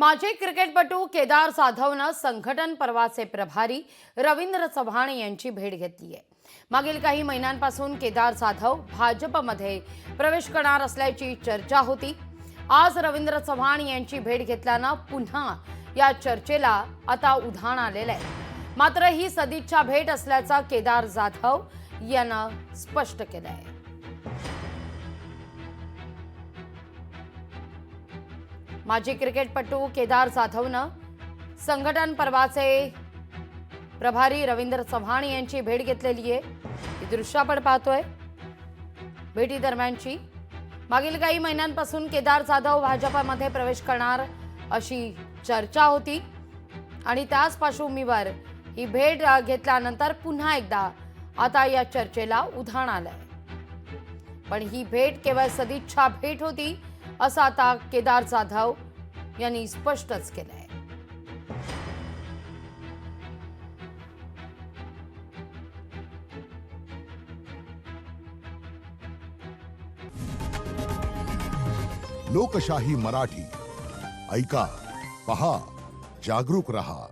माजी क्रिकेटपटू केदार जाधवनं संघटन पर्वाचे प्रभारी रवींद्र चव्हाण यांची भेट घेतली आहे। मागील काही महिन्यांपासून केदार जाधव भाजपमध्ये प्रवेश करणार असल्याची चर्चा होती। आज रवींद्र चव्हाण यांची भेट घेतल्यानं पुन्हा या चर्चेला आता उधाण आलेलं आहे। मात्र ही सदिच्छा भेट असल्याचं केदार जाधव यानं स्पष्ट केलं आहे। माजी क्रिकेटपटू केदार जाधवनं संघटन पर्वाचे प्रभारी रवींद्र चव्हाण यांची भेट घेतलेली आहे। ही दृश्य आपण पाहतोय। भेटी दरम्यानची मागील काही महिन्यांपासून केदार जाधव भाजपमध्ये प्रवेश करणार अशी चर्चा होती आणि त्याच पार्श्वभूमीवर ही भेट घेतल्यानंतर पुन्हा एकदा आता या चर्चेला उधाण आलंय। पण ही भेट केवळ सदिच्छा भेट होती असं आता केदार जाधव यांनी स्पष्टच केलंय। लोकशाही मराठी ऐका, पहा, जागरूक रहा।